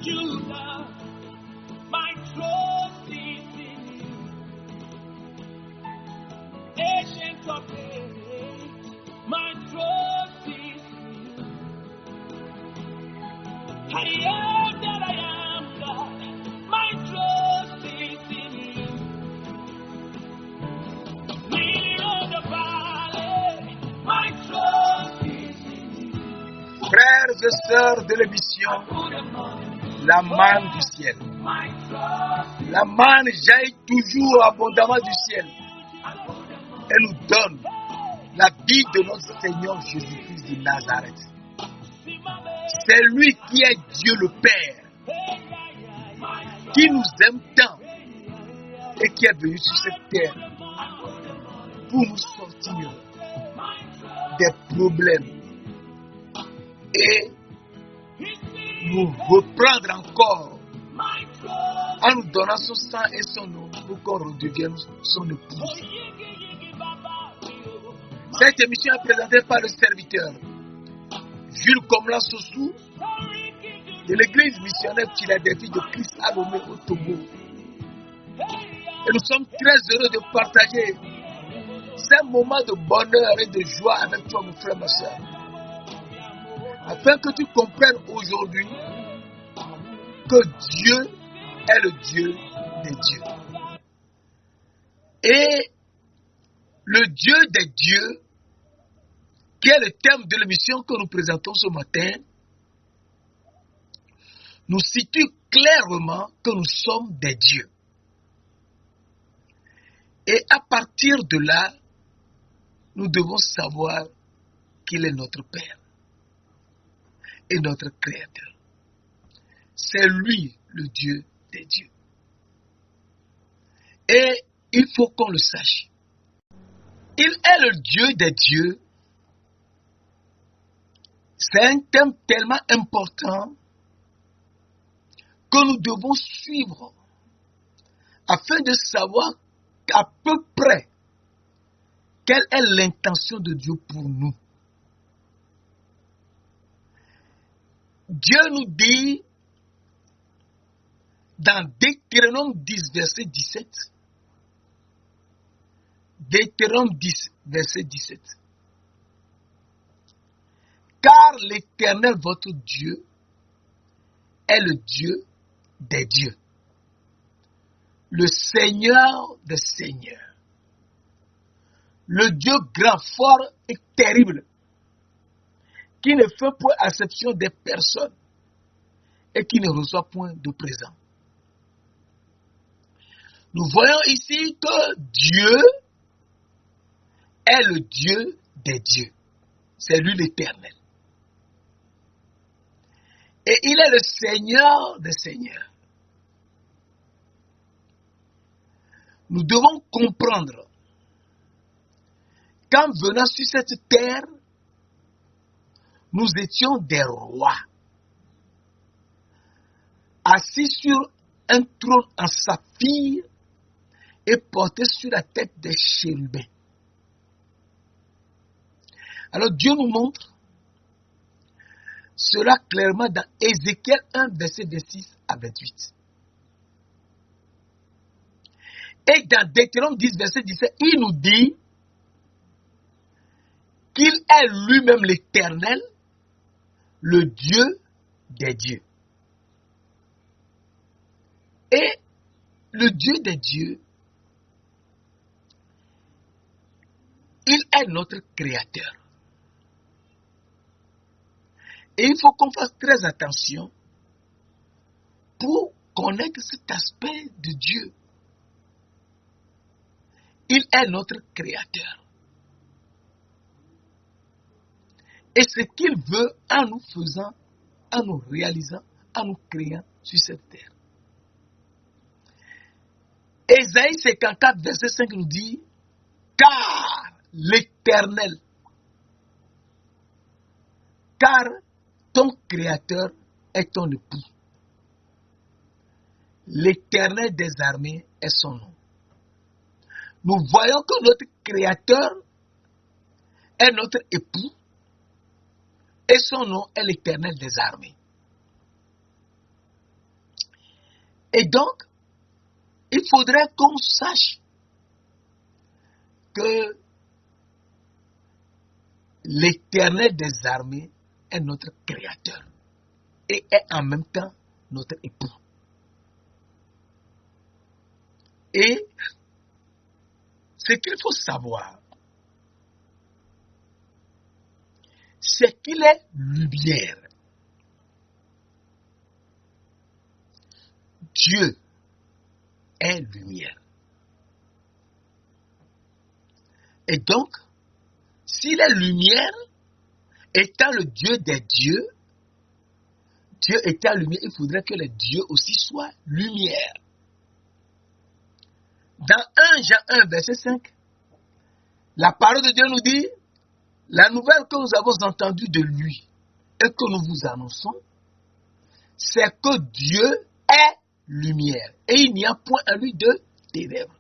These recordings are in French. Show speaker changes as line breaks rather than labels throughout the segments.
Judah, my trust is in you. Ancient of days, my trust is in you. I am that I am, God, my trust is in you. Leader of the valley, my trust is in you.
Frères et sœurs de l'émission, la manne du ciel. La manne jaillit toujours abondamment du ciel et nous donne la vie de notre Seigneur Jésus-Christ de Nazareth. C'est lui qui est Dieu le Père, qui nous aime tant et qui est venu sur cette terre pour nous sortir des problèmes et nous reprendre encore en nous donnant son sang et son nom pour qu'on redevienne son épouse. Cette émission est présentée par le serviteur Jules Komla Sossou de l'église missionnaire Philadelphie de Christ à Lomé au Togo. Et nous sommes très heureux de partager ces moments de bonheur et de joie avec toi, mon frère, ma soeur, afin que tu comprennes aujourd'hui que Dieu est le Dieu des dieux. Et le Dieu des dieux, qui est le thème de l'émission que nous présentons ce matin, nous situe clairement que nous sommes des dieux. Et à partir de là, nous devons savoir qu'il est notre Père et notre Créateur. C'est lui le Dieu des dieux. Et il faut qu'on le sache. Il est le Dieu des dieux. C'est un thème tellement important que nous devons suivre afin de savoir à peu près quelle est l'intention de Dieu pour nous. Dieu nous dit dans Deutéronome 10, verset 17, Deutéronome 10, verset 17, car l'Éternel, votre Dieu, est le Dieu des dieux, le Seigneur des seigneurs, le Dieu grand, fort et terrible, qui ne fait point acception des personnes et qui ne reçoit point de présent. Nous voyons ici que Dieu est le Dieu des dieux. C'est lui l'Éternel. Et il est le Seigneur des seigneurs. Nous devons comprendre qu'en venant sur cette terre, nous étions des rois, assis sur un trône en saphir et portés sur la tête des chérubins. Alors Dieu nous montre cela clairement dans Ézéchiel 1, verset 26 à 28. Et dans Deutéronome 10, verset 17, il nous dit qu'il est lui-même l'Éternel, le Dieu des dieux. Et le Dieu des dieux, il est notre Créateur. Et il faut qu'on fasse très attention pour connaître cet aspect de Dieu. Il est notre Créateur. Et ce qu'il veut en nous faisant, en nous réalisant, en nous créant sur cette terre. Ésaïe 54, verset 5 nous dit, car l'Éternel, car ton Créateur est ton époux. L'Éternel des armées est son nom. Nous voyons que notre Créateur est notre époux et son nom est l'Éternel des armées. Et donc, il faudrait qu'on sache que l'Éternel des armées est notre créateur et est en même temps notre époux. Et ce qu'il faut savoir, c'est qu'il est lumière. Dieu est lumière. Et donc, s'il est lumière, étant le Dieu des dieux, Dieu étant lumière, il faudrait que les dieux aussi soient lumière. Dans 1 Jean 1, verset 5, la parole de Dieu nous dit, la nouvelle que nous avons entendue de lui et que nous vous annonçons, c'est que Dieu est lumière et il n'y a point en lui de ténèbres.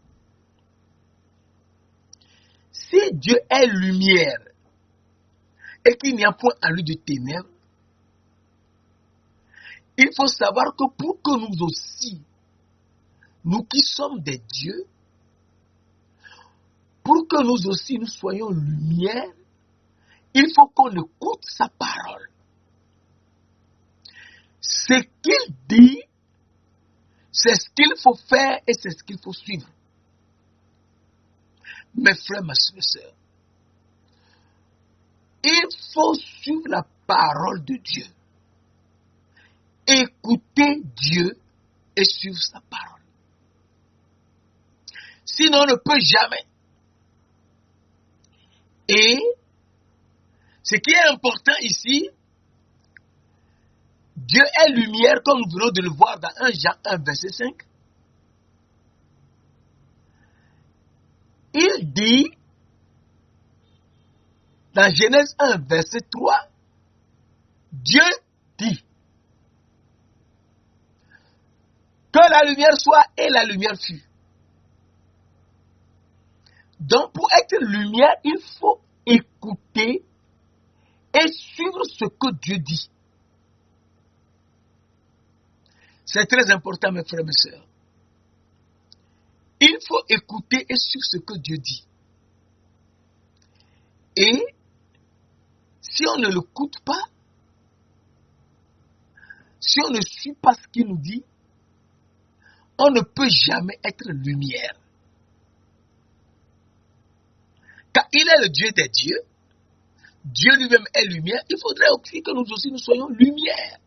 Si Dieu est lumière et qu'il n'y a point en lui de ténèbres, il faut savoir que pour que nous aussi, nous qui sommes des dieux, pour que nous aussi nous soyons lumière, il faut qu'on écoute sa parole. Ce qu'il dit, c'est ce qu'il faut faire et c'est ce qu'il faut suivre. Mes frères, mes sœurs, il faut suivre la parole de Dieu. Écouter Dieu et suivre sa parole. Sinon, on ne peut jamais. Et ce qui est important ici, Dieu est lumière, comme nous venons de le voir dans 1 Jean 1, verset 5. Il dit, dans Genèse 1, verset 3, Dieu dit que la lumière soit et la lumière fut. Donc, pour être lumière, il faut écouter et suivre ce que Dieu dit. C'est très important, mes frères et mes sœurs. Il faut écouter et suivre ce que Dieu dit. Et si on ne l'écoute pas, si on ne suit pas ce qu'il nous dit, on ne peut jamais être lumière. Car il est le Dieu des dieux, Dieu lui-même est lumière, il faudrait aussi que nous aussi nous soyons lumière.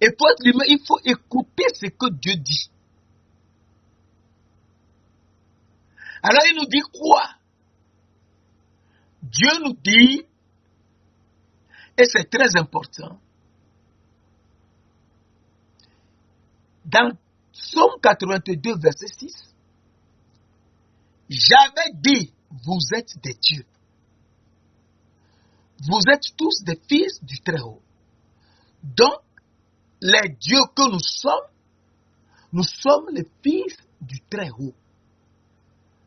Et pour être lumière, il faut écouter ce que Dieu dit. Alors il nous dit quoi? Dieu nous dit, et c'est très important, dans Psaume 82, verset 6, j'avais dit, vous êtes des dieux. Vous êtes tous des fils du Très-Haut. Donc, les dieux que nous sommes les fils du Très-Haut.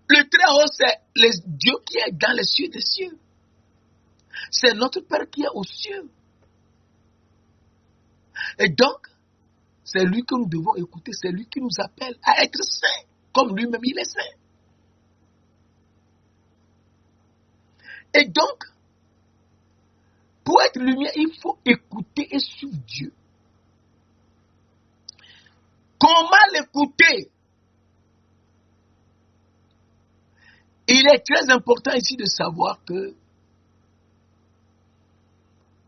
Le Très-Haut, c'est le Dieu qui est dans les cieux des cieux. C'est notre Père qui est aux cieux. Et donc, c'est lui que nous devons écouter, c'est lui qui nous appelle à être saints, comme lui-même il est saint. Et donc, pour être lumière, il faut écouter et suivre Dieu. Comment l'écouter? Il est très important ici de savoir que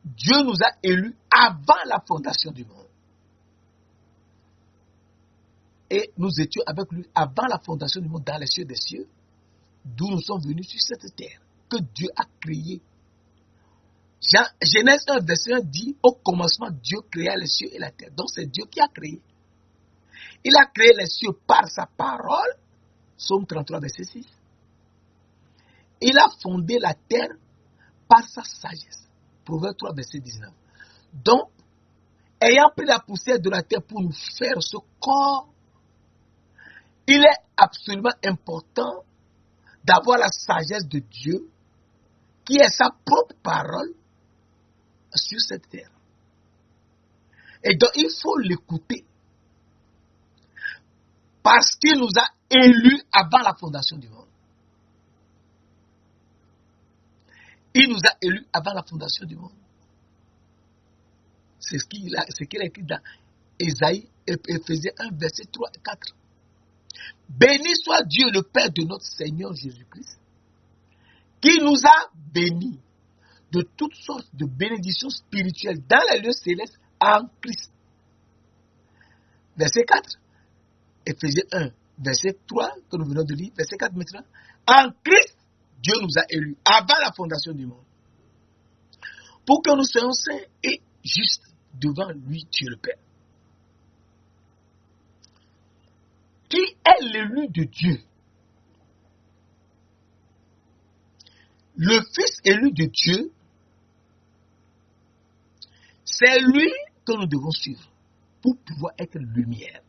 Dieu nous a élus avant la fondation du monde. Et nous étions avec lui avant la fondation du monde dans les cieux des cieux, d'où nous sommes venus sur cette terre, que Dieu a créée. Genèse 1, verset 1 dit, au commencement, Dieu créa les cieux et la terre. Donc c'est Dieu qui a créé. Il a créé les cieux par sa parole, Psaume 33, verset 6. Il a fondé la terre par sa sagesse, Proverbe 3, verset 19. Donc, ayant pris la poussière de la terre pour nous faire ce corps, il est absolument important d'avoir la sagesse de Dieu, qui est sa propre parole, sur cette terre. Et donc, il faut l'écouter. Parce qu'il nous a élus avant la fondation du monde. Il nous a élus avant la fondation du monde. C'est ce qu'il a écrit dans Ésaïe, Éphésiens 1, verset 3 et 4. Béni soit Dieu, le Père de notre Seigneur Jésus-Christ, qui nous a bénis de toutes sortes de bénédictions spirituelles dans les lieux célestes en Christ. Verset 4, Éphésiens 1, verset 3, que nous venons de lire, verset 4 maintenant. En Christ, Dieu nous a élus avant la fondation du monde, pour que nous soyons saints et justes devant lui, Dieu le Père. Qui est l'élu de Dieu? Le Fils élu de Dieu, c'est lui que nous devons suivre pour pouvoir être lumière.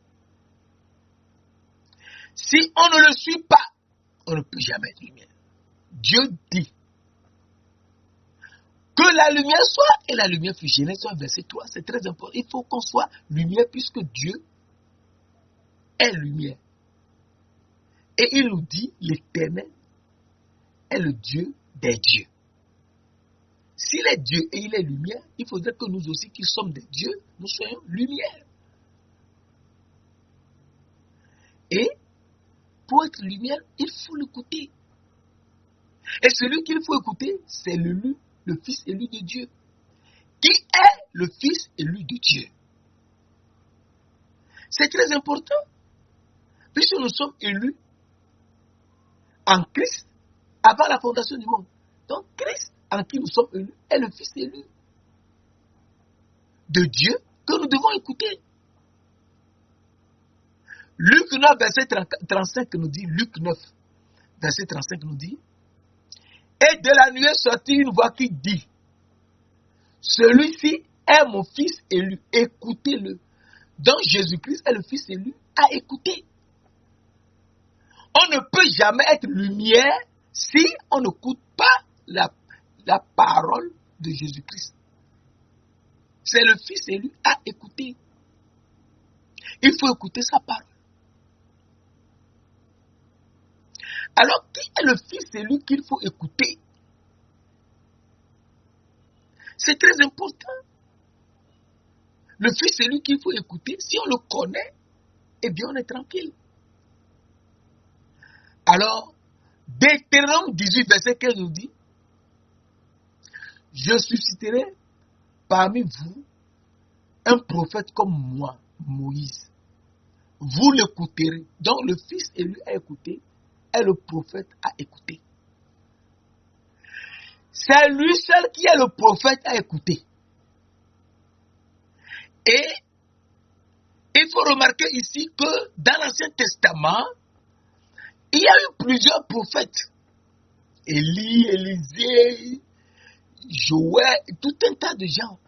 Si on ne le suit pas, on ne peut jamais être lumière. Dieu dit que la lumière soit, et la lumière fut. Genèse 1, verset 3, c'est très important. Il faut qu'on soit lumière puisque Dieu est lumière. Et il nous dit, l'Éternel est le Dieu des dieux. S'il est Dieu et il est lumière, il faudrait que nous aussi qui sommes des dieux, nous soyons lumière. Et pour être lumière, il faut l'écouter. Et celui qu'il faut écouter, c'est le Fils élu de Dieu. Qui est le Fils élu de Dieu? C'est très important. Puisque nous sommes élus en Christ avant la fondation du monde. Donc Christ, en qui nous sommes élus, est le Fils élu de Dieu que nous devons écouter. Luc 9, verset 35 nous dit, Luc 9, verset 35 nous dit, et de la nuée sortit une voix qui dit, celui-ci est mon Fils élu, écoutez-le. Donc Jésus-Christ est le Fils élu à écouter. On ne peut jamais être lumière si on n'écoute pas la parole de Jésus-Christ. C'est le Fils élu à écouter. Il faut écouter sa parole. Alors, qui est le Fils élu qu'il faut écouter? C'est très important. Le Fils élu qu'il faut écouter, si on le connaît, eh bien on est tranquille. Alors, Deutéronome 18, verset 15 nous dit, je susciterai parmi vous un prophète comme moi, Moïse. Vous l'écouterez. Donc le Fils élu à écouter est le prophète à écouter. C'est lui seul qui est le prophète à écouter. Et il faut remarquer ici que dans l'Ancien Testament, il y a eu plusieurs prophètes. Élie, Élisée, Joël, tout un tas de gens.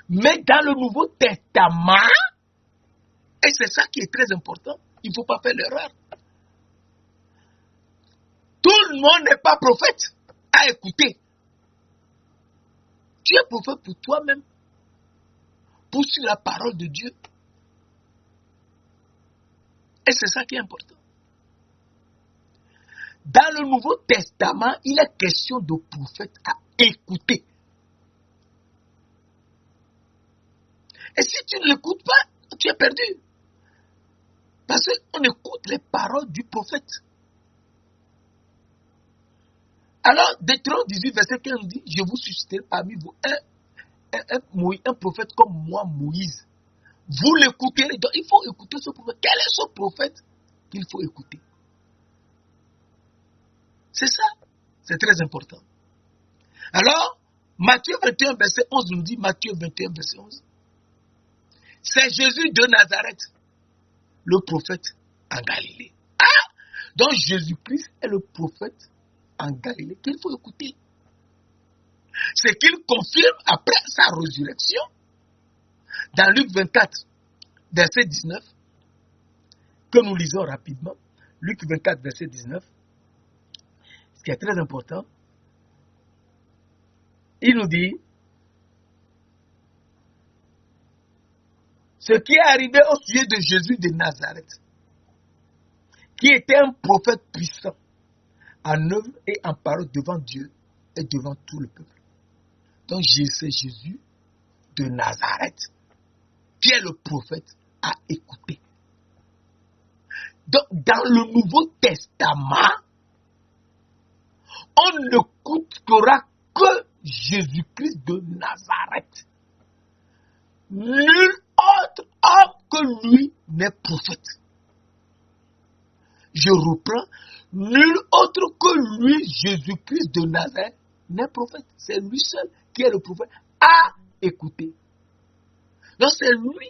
Mais dans le Nouveau Testament, et c'est ça qui est très important, il ne faut pas faire l'erreur. Tout le monde n'est pas prophète à écouter. Tu es prophète pour toi-même, pour suivre la parole de Dieu. Et c'est ça qui est important. Dans le Nouveau Testament, il est question de prophètes à écouter. Et si tu ne l'écoutes pas, tu es perdu. Parce qu'on écoute les paroles du prophète. Alors, Deutéronome 18, verset 15 nous dit, je vous susciterai parmi vous un prophète comme moi, Moïse. Vous l'écouterez. Donc, il faut écouter ce prophète. Quel est ce prophète qu'il faut écouter? C'est ça. C'est très important. Alors, Matthieu 21, verset 11 nous dit, Matthieu 21, verset 11, c'est Jésus de Nazareth, le prophète en Galilée. Ah! Donc, Jésus-Christ est le prophète en Galilée qu'il faut écouter. C'est qu'il confirme après sa résurrection dans Luc 24, verset 19, que nous lisons rapidement. Luc 24, verset 19, ce qui est très important. Il nous dit, Ce qui est arrivé au sujet de Jésus de Nazareth, qui était un prophète puissant, en œuvre et en parole devant Dieu et devant tout le peuple. Donc c'est Jésus de Nazareth, qui est le prophète, à écouter. Donc dans le Nouveau Testament, on n'écoutera que Jésus-Christ de Nazareth. Nul autre homme que lui n'est prophète. Je reprends, nul autre que lui, Jésus-Christ de Nazareth, n'est prophète. C'est lui seul qui est le prophète à écouter. Donc c'est lui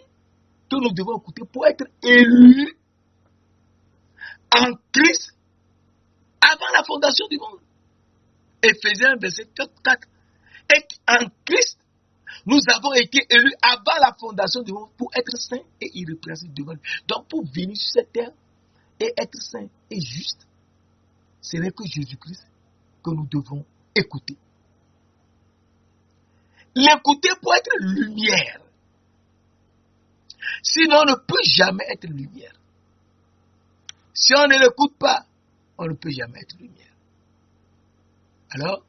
que nous devons écouter pour être élus en Christ avant la fondation du monde. Éphésiens verset 4. Et en Christ, nous avons été élus avant la fondation du monde pour être saints et irrépréhensibles devant lui. Donc pour venir sur cette terre et être saint et juste, ce n'est que Jésus-Christ que nous devons écouter. L'écouter pour être lumière. Sinon, on ne peut jamais être lumière. Si on ne l'écoute pas, on ne peut jamais être lumière. Alors,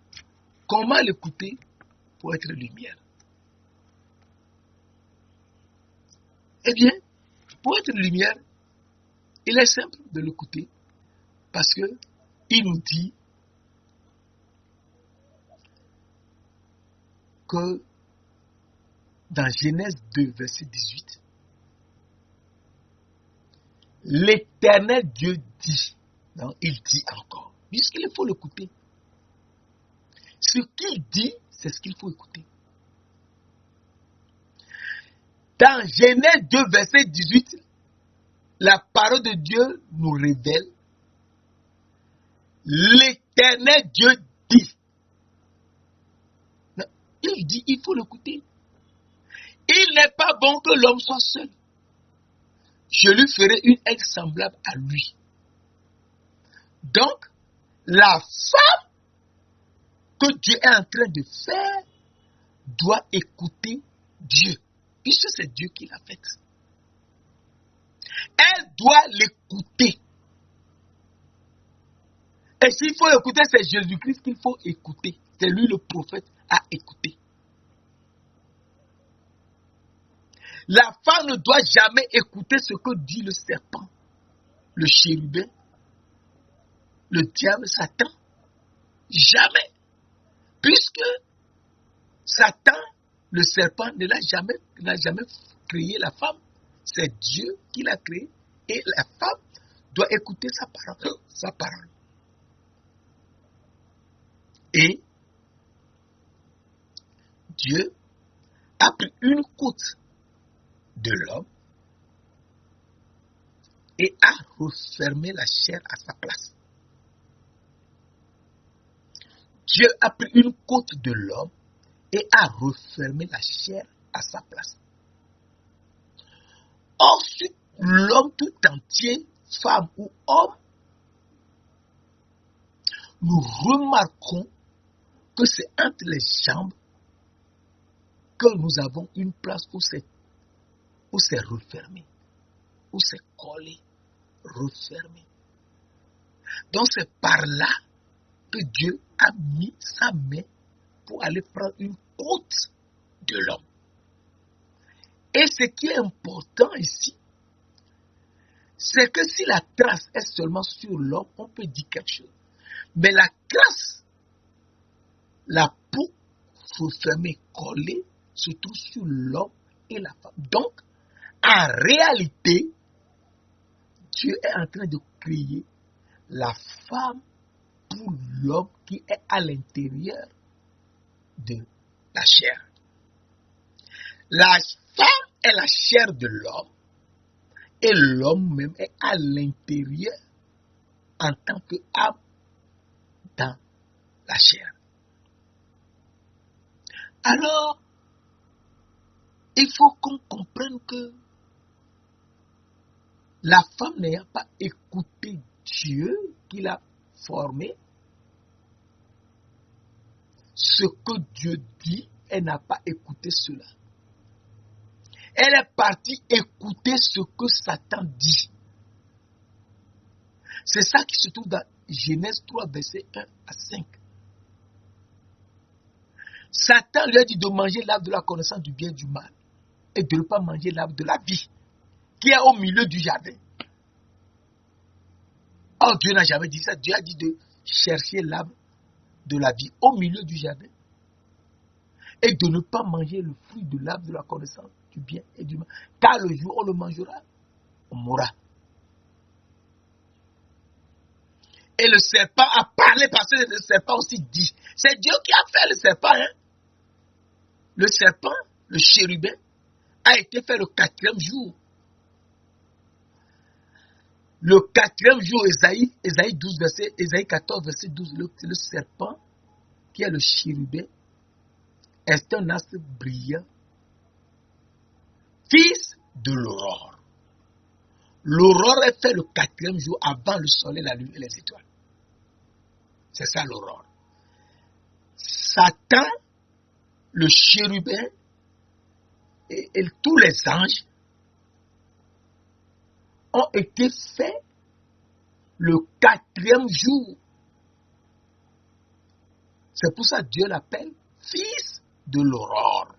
comment l'écouter pour être lumière? Eh bien, pour être lumière, il est simple de l'écouter parce que il nous dit que dans Genèse 2, verset 18, l'Éternel Dieu dit, non, il dit encore, puisqu'il faut l'écouter. Ce qu'il dit, c'est ce qu'il faut écouter. Dans Genèse 2, verset 18, la parole de Dieu nous révèle, l'Éternel Dieu dit. Non, il dit, il faut l'écouter. Il n'est pas bon que l'homme soit seul. Je lui ferai une aide semblable à lui. Donc, la femme que Dieu est en train de faire doit écouter Dieu, puisque c'est Dieu qui l'a faite. Elle doit l'écouter. Et s'il faut écouter, c'est Jésus-Christ qu'il faut écouter. C'est lui le prophète à écouter. La femme ne doit jamais écouter ce que dit le serpent, le chérubin, le diable, Satan. Jamais. Puisque Satan, le serpent, n'a jamais créé la femme. C'est Dieu qui l'a créée. Et la femme doit écouter sa parole. Et Dieu a pris une côte de l'homme et a refermé la chair à sa place. Dieu a pris une côte de l'homme et a refermé la chair à sa place. Ensuite, l'homme tout entier, femme ou homme, nous remarquons que c'est entre les jambes que nous avons une place où c'est refermé, où c'est collé, refermé. Donc c'est par là que Dieu a mis sa main pour aller prendre une côte de l'homme. Et ce qui est important ici, c'est que si la trace est seulement sur l'homme, on peut dire quelque chose. Mais la trace, la peau refermée, collée, se trouve sur l'homme et la femme. Donc, en réalité, Dieu est en train de créer la femme pour l'homme qui est à l'intérieur de la chair. La femme est la chair de l'homme et l'homme même est à l'intérieur en tant qu'âme dans la chair. Alors, il faut qu'on comprenne que la femme n'ayant pas écouté Dieu qui l'a formée, ce que Dieu dit, elle n'a pas écouté cela. Elle est partie écouter ce que Satan dit. C'est ça qui se trouve dans Genèse 3, verset 1 à 5. Satan lui a dit de manger l'arbre de la connaissance du bien et du mal et de ne pas manger l'arbre de la vie qui est au milieu du jardin. Or, Dieu n'a jamais dit ça. Dieu a dit de chercher l'arbre de la vie au milieu du jardin et de ne pas manger le fruit de l'arbre de la connaissance du bien et du mal. Car le jour où on le mangera, on mourra. Et le serpent a parlé parce que le serpent aussi dit. C'est Dieu qui a fait le serpent. Hein? Le serpent, le chérubin, a été fait le 4e jour. Le 4e jour, Ésaïe 14, verset 12, le serpent, qui est le chérubin, est un astre brillant, fils de l'aurore. L'aurore est fait le 4e jour avant le soleil, la lune et les étoiles. C'est ça l'aurore. Satan, le chérubin et tous les anges ont été faits le 4e jour. C'est pour ça que Dieu l'appelle fils de l'aurore.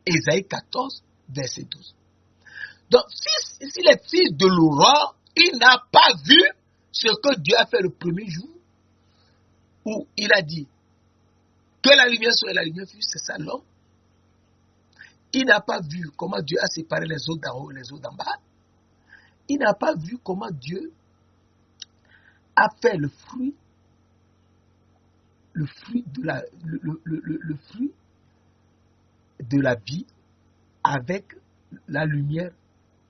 Ésaïe 14, verset 12. Donc, s'il est fils de l'aurore, il n'a pas vu ce que Dieu a fait le premier jour, où il a dit que la lumière soit la lumière fut, c'est ça l'homme. Il n'a pas vu comment Dieu a séparé les eaux d'en haut et les eaux d'en bas. Il n'a pas vu comment Dieu a fait le fruit de la vie avec la lumière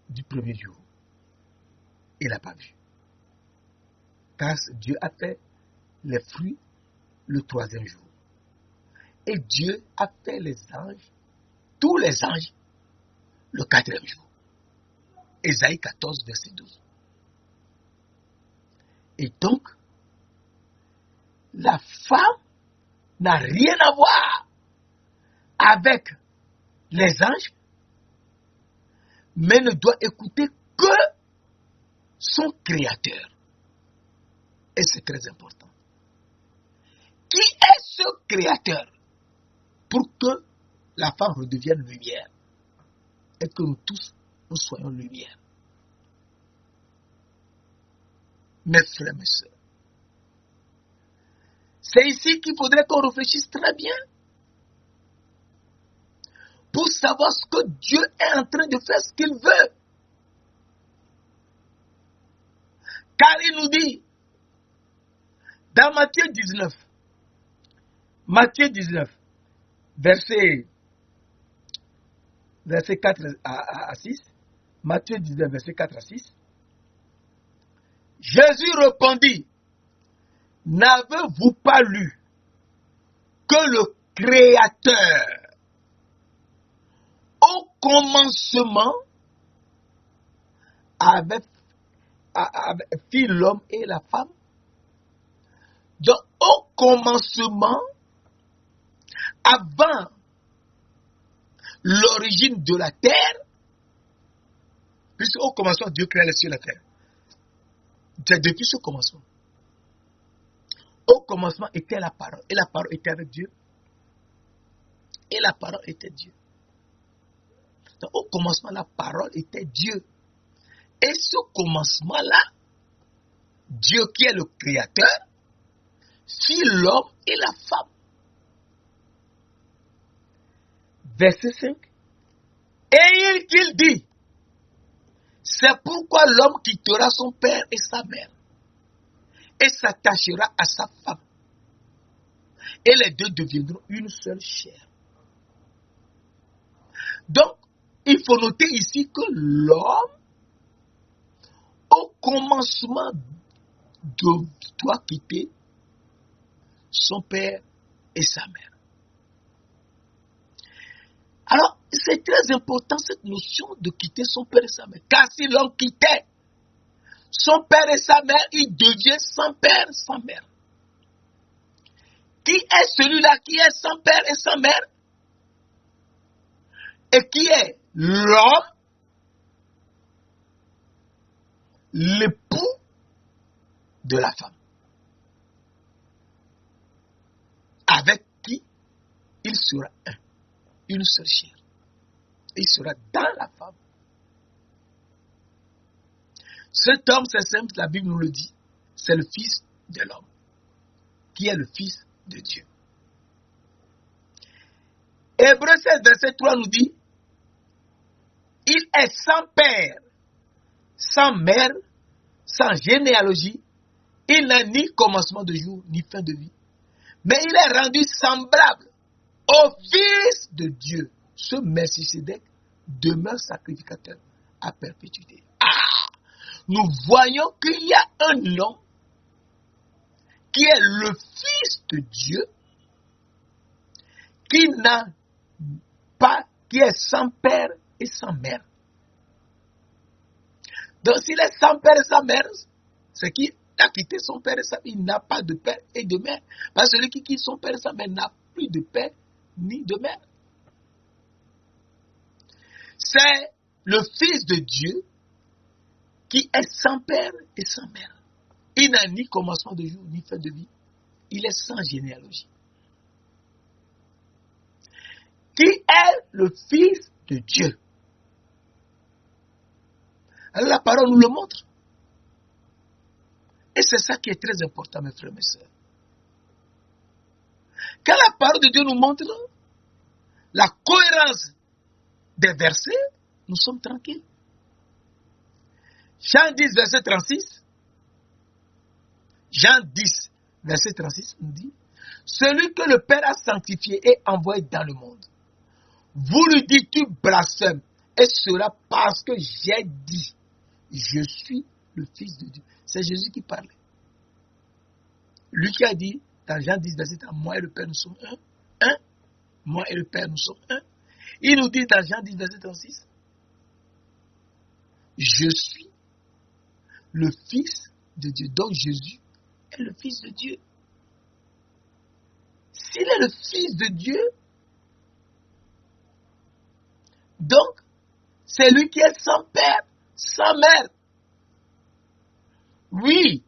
du premier jour. Il n'a pas vu. Car Dieu a fait les fruits le 3e jour. Et Dieu a fait les anges, tous les anges, le 4e jour. Ésaïe 14, verset 12. Et donc, la femme n'a rien à voir avec les anges, mais ne doit écouter que son Créateur. Et c'est très important. Qui est ce Créateur pour que la femme redevienne lumière et que nous tous, nous soyons lumière? Mes frères, mes sœurs, c'est ici qu'il faudrait qu'on réfléchisse très bien pour savoir ce que Dieu est en train de faire, ce qu'il veut. Car il nous dit, dans Matthieu 19, verset 4 à 6, Matthieu 19, verset 4 à 6, Jésus répondit, n'avez-vous pas lu que le Créateur, au commencement, avait fait l'homme et la femme? Donc, au commencement, avant l'origine de la terre, puisque au commencement, Dieu créa les cieux et la terre. C'est depuis ce commencement. Au commencement était la parole, et la parole était avec Dieu, et la parole était Dieu. Donc, au commencement, la parole était Dieu. Et ce commencement-là, Dieu qui est le Créateur, fit l'homme et la femme. Verset 5. Et il dit, c'est pourquoi l'homme quittera son père et sa mère et s'attachera à sa femme. Et les deux deviendront une seule chair. Donc, il faut noter ici que l'homme, au commencement, doit quitter son père et sa mère. Alors, c'est très important cette notion de quitter son père et sa mère. Car si l'homme quittait son père et sa mère, il devient sans père, sans mère. Qui est celui-là qui est sans père et sans mère? Et qui est l'homme, l'époux de la femme, avec qui il sera un, une seule chair. Il sera dans la femme. Cet homme, c'est simple, la Bible nous le dit, c'est le Fils de l'homme, qui est le Fils de Dieu. Hébreux 16, verset 3 nous dit, il est sans père, sans mère, sans généalogie, il n'a ni commencement de jour, ni fin de vie. Mais il est rendu semblable au Fils de Dieu. Ce Melchisédek demeure sacrificateur à perpétuité. Nous voyons qu'il y a un homme qui est le Fils de Dieu, qui n'a pas, qui est sans père et sans mère. Donc s'il est sans père et sans mère, c'est qu'il a quitté son père et sa mère, il n'a pas de père et de mère. Parce que celui qui quitte son père et sa mère n'a plus de père ni de mère. C'est le Fils de Dieu qui est sans père et sans mère. Il n'a ni commencement de jour, ni fin de vie. Il est sans généalogie. Qui est le Fils de Dieu? Alors la parole nous le montre. Et c'est ça qui est très important, mes frères et mes sœurs. Quand la parole de Dieu nous montre la cohérence des versets, nous sommes tranquilles. Jean 10, verset 36. Jean 10, verset 36 nous dit, celui que le Père a sanctifié et envoyé dans le monde, vous lui dites tu blasphèmes, et cela parce que j'ai dit, je suis le Fils de Dieu. C'est Jésus qui parlait. Lui qui a dit, dans Jean 10, verset 1, moi et le Père nous sommes un. Un. Moi et le Père nous sommes un. Il nous dit dans Jean 10, verset 36, je suis le Fils de Dieu. Donc Jésus est le Fils de Dieu. S'il est le Fils de Dieu, donc c'est lui qui est sans père, sans mère. Oui.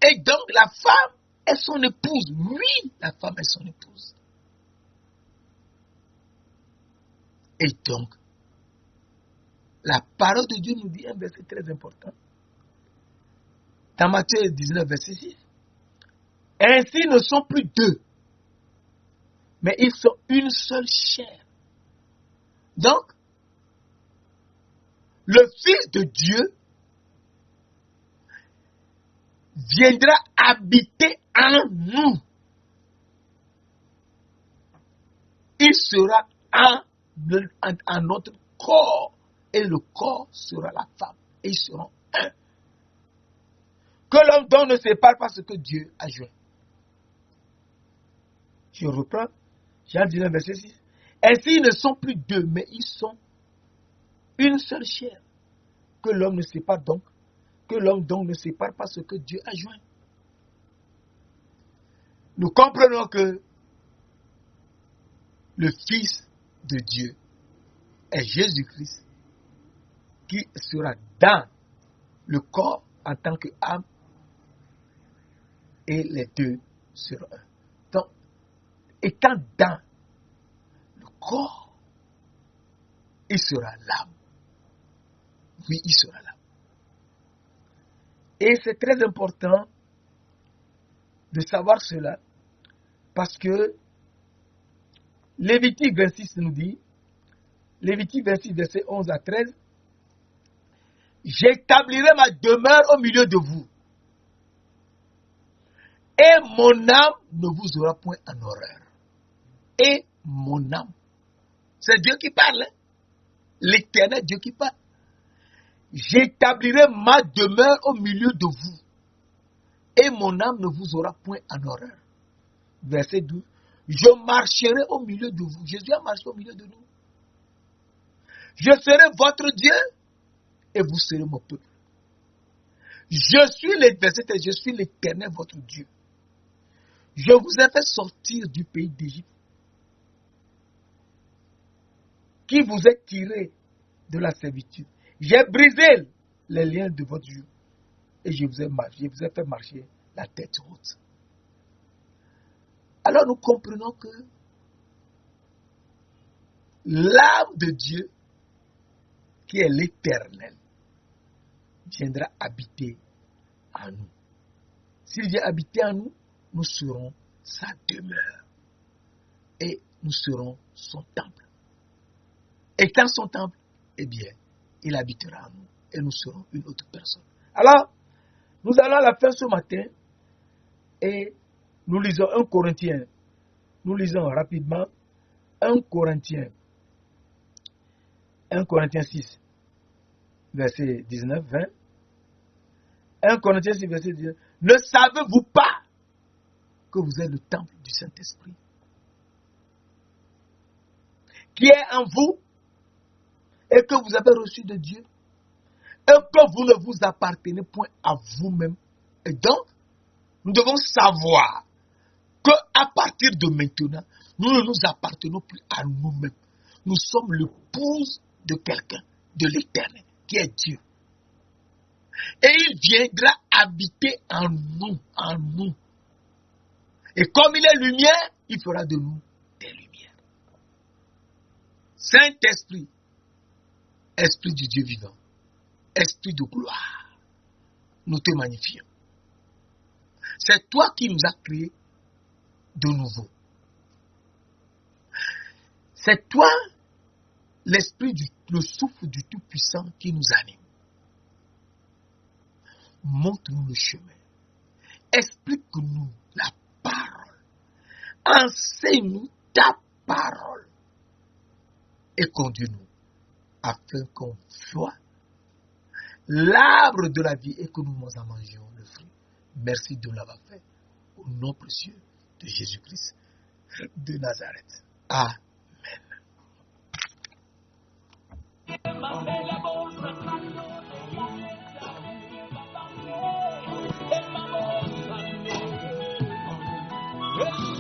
Et donc la femme est son épouse. Oui, la femme est son épouse. Et donc, la parole de Dieu nous dit un verset très important. Dans Matthieu 19, verset 6. Ainsi ne sont plus deux, mais ils sont une seule chair. Donc, le Fils de Dieu viendra habiter en nous. Il sera en notre corps. Et le corps sera la femme. Et ils seront un. Que l'homme donc ne sépare pas ce que Dieu a joint. Je reprends. Jean 19, verset 6. Ainsi, ils ne sont plus deux, mais ils sont une seule chair. Que l'homme ne sépare donc. Que l'homme donc ne sépare pas ce que Dieu a joint. Nous comprenons que le Fils de Dieu est Jésus-Christ qui sera dans le corps en tant qu'âme et les deux seront un. Donc, étant dans le corps, il sera l'âme. Oui, il sera l'âme. Et c'est très important de savoir cela parce que Lévitique 26 nous dit, Lévitique 26, verset 11 à 13, j'établirai ma demeure au milieu de vous, et mon âme ne vous aura point en horreur. Et mon âme. C'est Dieu qui parle, hein? L'Éternel Dieu qui parle. J'établirai ma demeure au milieu de vous, et mon âme ne vous aura point en horreur. Verset 12. Je marcherai au milieu de vous. Jésus a marché au milieu de nous. Je serai votre Dieu et vous serez mon peuple. Je suis l'Éternel votre Dieu. Je vous ai fait sortir du pays d'Égypte. qui vous êtes tirés de la servitude. J'ai brisé les liens de votre joug et je vous ai fait marcher la tête haute. Alors nous comprenons que l'âme de Dieu, qui est l'Éternel, viendra habiter en nous. S'il vient habiter en nous, nous serons sa demeure et nous serons son temple. Étant son temple, eh bien, il habitera en nous et nous serons une autre personne. Alors, nous allons à la fin ce matin et nous lisons 1 Corinthiens. Nous lisons rapidement 1 Corinthiens 6, verset 19, 20. 1 Corinthiens 6, verset 19. Ne savez-vous pas que vous êtes le temple du Saint-Esprit qui est en vous et que vous avez reçu de Dieu et que vous ne vous appartenez point à vous-même. Et donc, nous devons savoir qu'à partir de maintenant, nous ne nous appartenons plus à nous-mêmes. Nous sommes l'épouse de quelqu'un, de l'Éternel, qui est Dieu. Et il viendra habiter en nous, en nous. Et comme il est lumière, il fera de nous des lumières. Saint-Esprit, Esprit du Dieu vivant, Esprit de gloire, nous te magnifions. C'est toi qui nous as créés de nouveau. C'est toi, l'esprit, le souffle du Tout-Puissant qui nous anime. Montre-nous le chemin. Explique-nous la parole. Enseigne-nous ta parole. Et conduis-nous afin qu'on voie l'arbre de la vie et que nous en mangions le fruit. Merci de l'avoir fait. Au nom précieux de Jésus-Christ de Nazareth. Amen.
Yes.